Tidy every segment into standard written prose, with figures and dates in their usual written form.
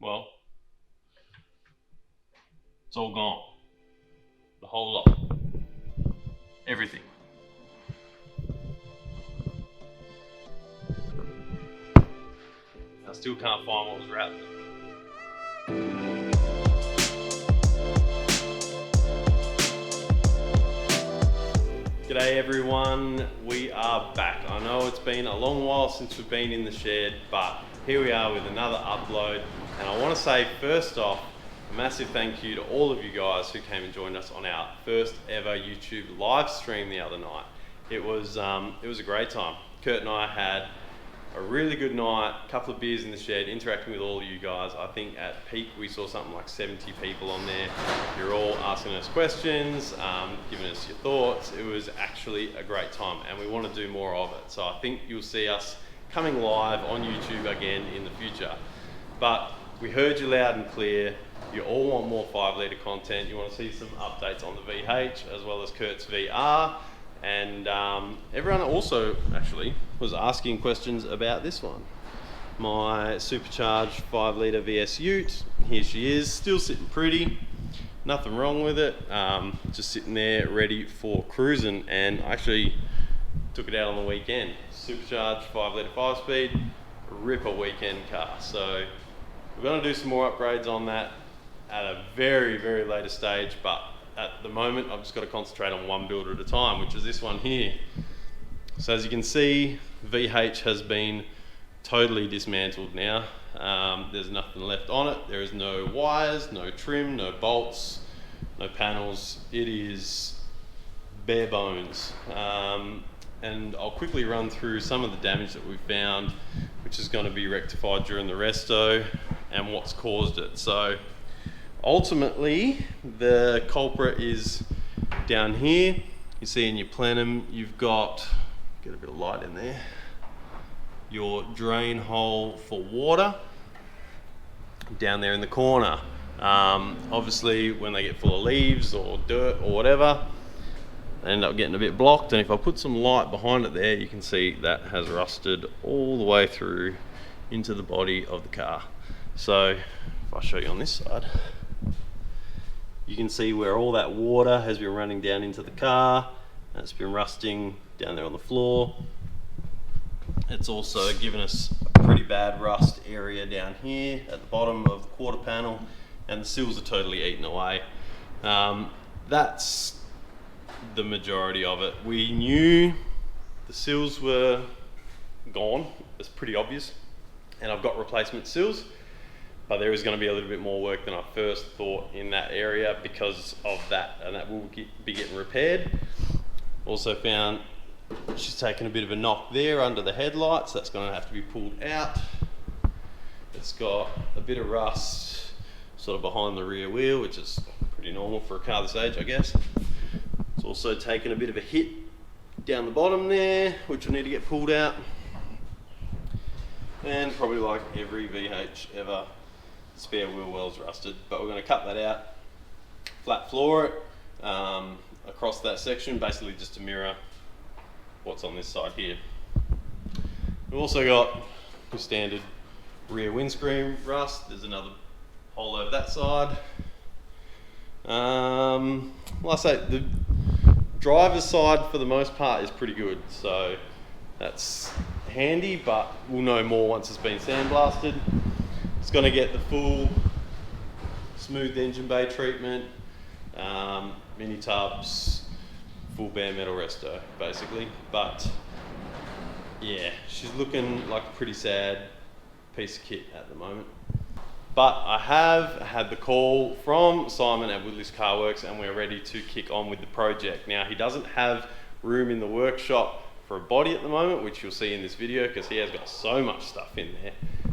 Well, it's all gone. The whole lot. Everything. I still can't find what was wrapped. G'day everyone, we are back. I know it's been a long while since we've been in the shed, but here we are with another upload. And I want to say first off, a massive thank you to all of you guys who came and joined us on our first ever YouTube live stream the other night. It was a great time. Kurt and I had a really good night, a couple of beers in the shed, interacting with all of you guys. I think at peak we saw something like 70 people on there. You're all asking us questions, giving us your thoughts. It was actually a great time and we want to do more of it. So I think you'll see us coming live on YouTube again in the future. But we heard you loud and clear. You all want more 5 litre content. You want to see some updates on the VH as well as Kurt's VR. And everyone also actually was asking questions about this one. My supercharged 5 litre VS Ute. Here she is, still sitting pretty. Nothing wrong with it. Just sitting there ready for cruising. And I actually took it out on the weekend. Supercharged 5 litre 5-speed, ripper weekend car. So we're going to do some more upgrades on that at a very, very later stage, but at the moment I've just got to concentrate on one build at a time, which is this one here. So as you can see, VH has been totally dismantled now. There's nothing left on it. There is no wires, no trim, no bolts, no panels. It is bare bones. And I'll quickly run through some of the damage that we found, which is going to be rectified during the resto, and what's caused it. So ultimately, the culprit is down here. You see in your plenum, you've got, get a bit of light in there, your drain hole for water down there in the corner. Obviously, when they get full of leaves or dirt or whatever, they end up getting a bit blocked. And if I put some light behind it there, you can see that has rusted all the way through into the body of the car. So if I show you on this side, you can see where all that water has been running down into the car, and it's been rusting down there on the floor. It's also given us a pretty bad rust area down here at the bottom of the quarter panel, and the sills are totally eaten away. That's the majority of it. We knew the sills were gone, it's pretty obvious, and I've got replacement sills. But there is going to be a little bit more work than I first thought in that area because of that, and that will be getting repaired. Also found she's taken a bit of a knock there under the headlights. That's going to have to be pulled out. It's got a bit of rust sort of behind the rear wheel, which is pretty normal for a car this age, I guess. It's also taken a bit of a hit down the bottom there, which will need to get pulled out. And probably like every VH ever, spare wheel well's rusted, but we're going to cut that out, flat floor it across that section, basically just to mirror what's on this side here. We've also got the standard rear windscreen rust. There's another hole over that side. Like I say, the driver's side for the most part is pretty good, so that's handy, but we'll know more once it's been sandblasted. It's going to get the full smooth engine bay treatment, mini tubs, full bare metal resto basically. But yeah, she's looking like a pretty sad piece of kit at the moment. But I have had the call from Simon at Woodley's Car Works and we're ready to kick on with the project. Now he doesn't have room in the workshop for a body at the moment, which you'll see in this video because he has got so much stuff in there.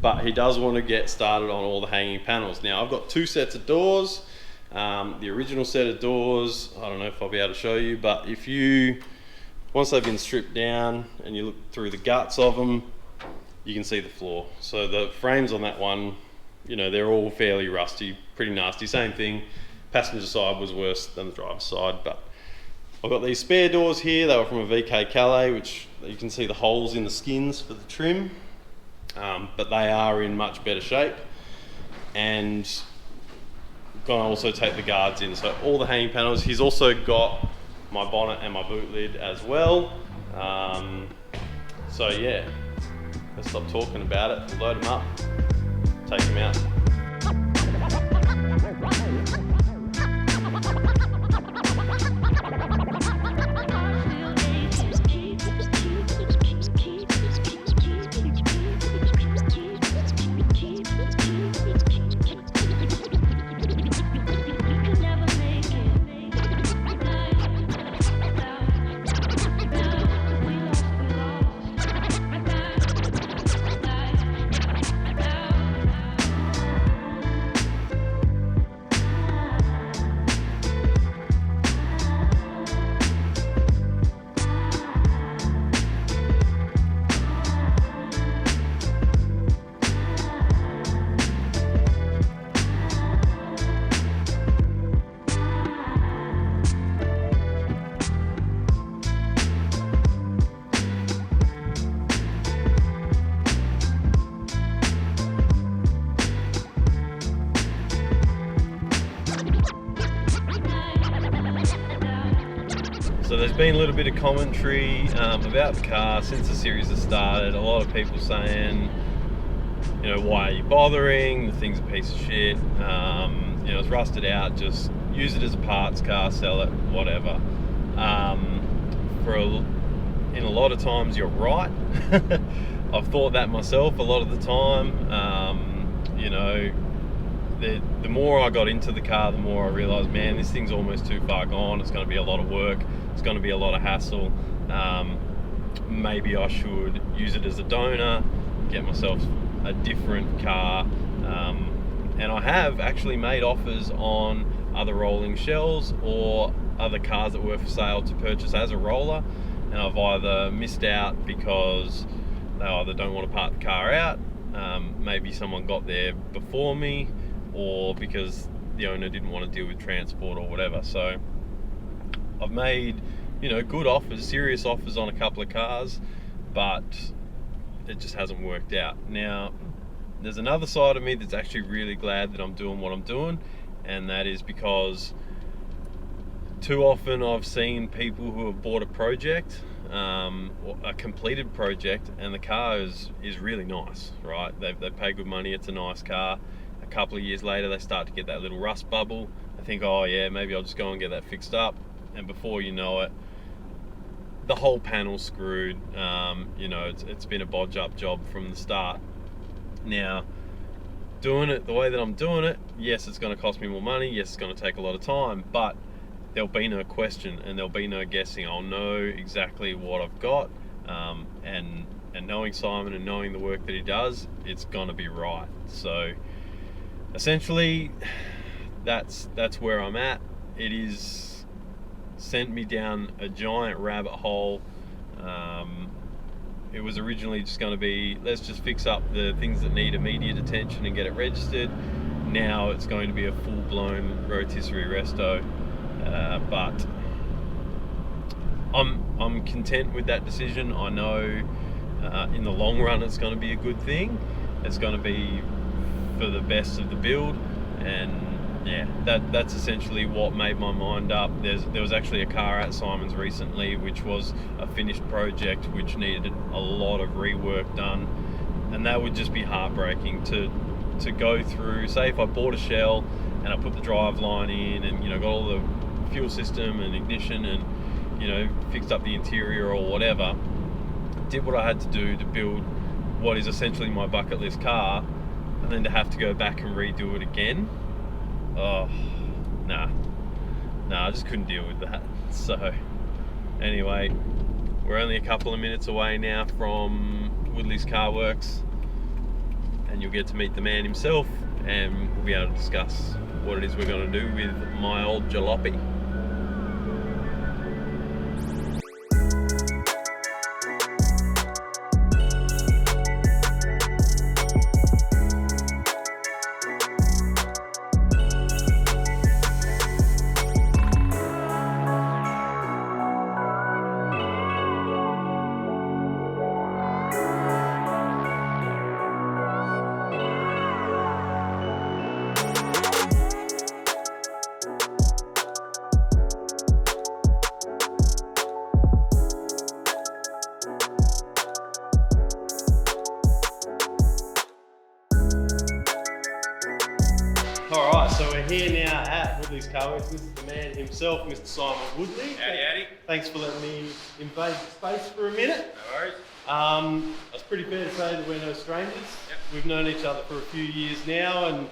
But he does want to get started on all the hanging panels. Now I've got 2 sets of doors. The original set of doors, I don't know if I'll be able to show you, but if you, once they've been stripped down and you look through the guts of them, you can see the floor. So the frames on that one, you know, they're all fairly rusty, pretty nasty. Same thing, passenger side was worse than the driver's side, but I've got these spare doors here. They were from a VK Calais, which you can see the holes in the skins for the trim. But they are in much better shape. and gonna also take the guards in. So all the hanging panels. He's also got my bonnet and my boot lid as well. So yeah, let's stop talking about it. Load them up, take them out. So there's been a little bit of commentary about the car since the series has started. A lot of people saying, you know, why are you bothering? The thing's a piece of shit. You know, it's rusted out. Just use it as a parts car, sell it, whatever. In a lot of times, you're right. I've thought that myself a lot of the time. You know, the more I got into the car, the more I realised, man, this thing's almost too far gone. It's going to be a lot of work. It's going to be a lot of hassle. Maybe I should use it as a donor, get myself a different car. And I have actually made offers on other rolling shells or other cars that were for sale to purchase as a roller, and I've either missed out because they either don't want to part the car out, maybe someone got there before me, or because the owner didn't want to deal with transport or whatever. So I've made, you know, good offers, serious offers on a couple of cars, but it just hasn't worked out. Now, there's another side of me that's actually really glad that I'm doing what I'm doing, and that is because too often I've seen people who have bought a project, a completed project, and the car is really nice, right? They pay good money, it's a nice car. A couple of years later, they start to get that little rust bubble. They think, oh yeah, maybe I'll just go and get that fixed up. And before you know it, the whole panel's screwed. You know, it's been a bodge up job from the start. Now, doing it the way that I'm doing it, yes, it's going to cost me more money. Yes, it's going to take a lot of time, but there'll be no question and there'll be no guessing. I'll know exactly what I've got, and knowing Simon and knowing the work that he does, it's going to be right. So essentially, that's where I'm at. It is sent me down a giant rabbit hole. It was originally just going to be, let's just fix up the things that need immediate attention and get it registered. Now it's going to be a full-blown rotisserie resto, but I'm content with that decision. I know in the long run it's going to be a good thing. It's going to be for the best of the build, and yeah, that's essentially what made my mind up. There was actually a car at Simon's recently which was a finished project which needed a lot of rework done, and that would just be heartbreaking to go through. Say if I bought a shell and I put the drive line in and, you know, got all the fuel system and ignition and, you know, fixed up the interior or whatever, did what I had to do to build what is essentially my bucket list car, and then to have to go back and redo it again. Oh, nah, I just couldn't deal with that. So anyway, we're only a couple of minutes away now from Woodley's Car Works, and you'll get to meet the man himself, and we'll be able to discuss what it is we're going to do with my old jalopy. Alright, so we're here now at Woodley's Car Works. This is the man himself, Mr. Simon Woodley. Howdy, howdy. Thanks for letting me invade the space for a minute. No worries. It's pretty fair to say that we're no strangers. Yep. We've known each other for a few years now, and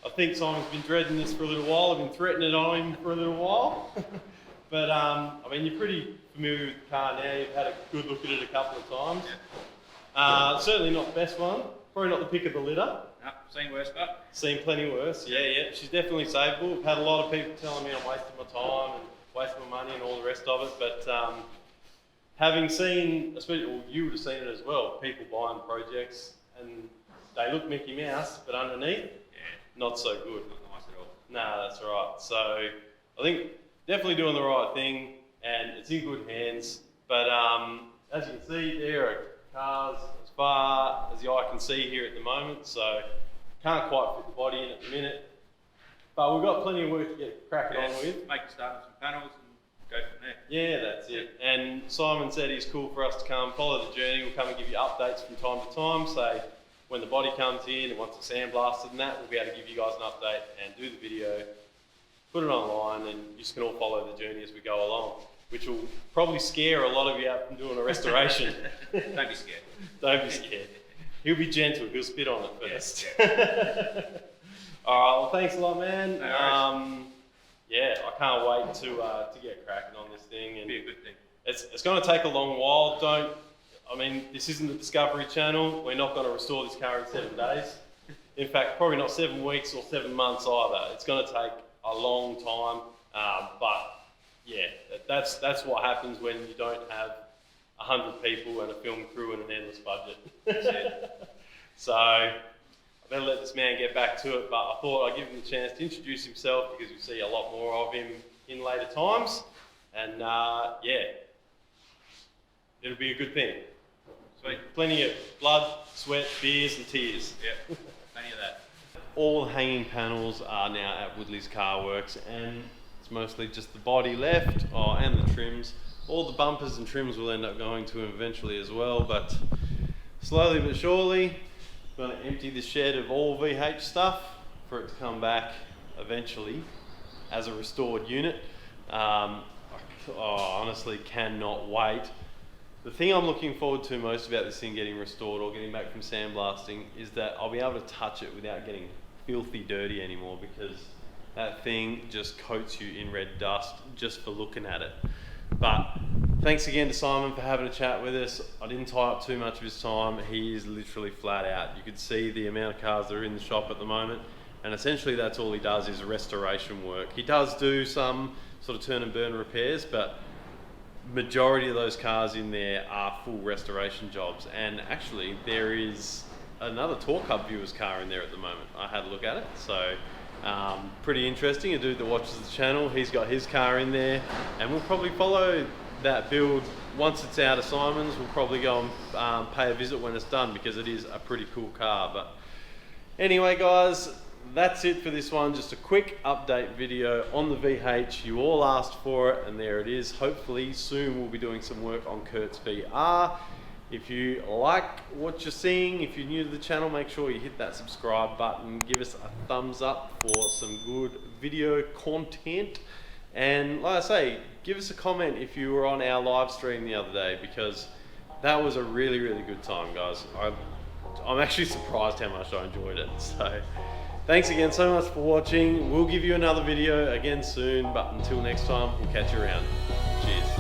I think Simon's been dreading this for a little while. I've been threatening it on him for a little while. But I mean, you're pretty familiar with the car now. You've had a good look at it a couple of times. Yep. Certainly not the best one. Probably not the pick of the litter. No, seen worse, but Seen plenty worse. Yeah. She's definitely savable. I've had a lot of people telling me I'm wasting my time and wasting my money and all the rest of it. But having seen, especially, well, you would have seen it as well, people buying projects and they look Mickey Mouse, but underneath, not so good. not nice at all. Nah, that's right. So I think definitely doing the right thing, and it's in good hands. But as you can see, there are cars as far as the eye can see here at the moment, so can't quite fit the body in at the minute. But we've got plenty of work to get cracking on with. Make a start on some panels and go from there. Yeah, that's it. And Simon said he's cool for us to come follow the journey. We'll come and give you updates from time to time. Say when the body comes in and once it's sandblasted and that, we'll be able to give you guys an update and do the video, put it online, and you just can all follow the journey as we go along, which will probably scare a lot of you out from doing a restoration. Don't be scared. Don't be scared. He'll be gentle. He'll spit on it first. All right. Well, thanks a lot, man. No yeah, I can't wait to get cracking on this thing. And It'll be a good thing. it's going to take a long while. I mean, this isn't the Discovery Channel. We're not going to restore this car in 7 days. In fact, probably not 7 weeks or 7 months either. It's going to take a long time. But yeah, that's what happens when you don't have 100 people and a film crew and an endless budget. That's it. So I better let this man get back to it, but I thought I'd give him the chance to introduce himself because we see a lot more of him in later times. And yeah, it'll be a good thing. Sweet. Plenty of blood, sweat, beers and tears. Yeah, plenty of that. All the hanging panels are now at Woodley's Car Works, and it's mostly just the body left, and the trims. All the bumpers and trims will end up going to him eventually as well, but slowly but surely, I'm going to empty the shed of all VH stuff for it to come back eventually as a restored unit. I honestly cannot wait. The thing I'm looking forward to most about this thing getting restored or getting back from sandblasting is that I'll be able to touch it without getting filthy dirty anymore, because that thing just coats you in red dust just for looking at it. But thanks again to Simon for having a chat with us. I didn't tie up too much of his time. He is literally flat out. You could see the amount of cars that are in the shop at the moment, and essentially that's all he does is restoration work. He does do some sort of turn and burn repairs, but majority of those cars in there are full restoration jobs. And actually there is another Torq Hub viewers car in there at the moment. I had a look at it, so pretty interesting. A dude that watches the channel, he's got his car in there, and we'll probably follow that build. Once it's out of Simon's, we'll probably go and pay a visit when it's done, because it is a pretty cool car. But anyway guys, that's it for this one. Just a quick update video on the VH. You all asked for it, and there it is. Hopefully soon we'll be doing some work on Kurt's VR. If you like what you're seeing, if you're new to the channel, make sure you hit that subscribe button, give us a thumbs up for some good video content. And like I say, give us a comment if you were on our live stream the other day, because that was a really, really good time, guys. I'm actually surprised how much I enjoyed it. So thanks again so much for watching. We'll give you another video again soon, but until next time, we'll catch you around. Cheers.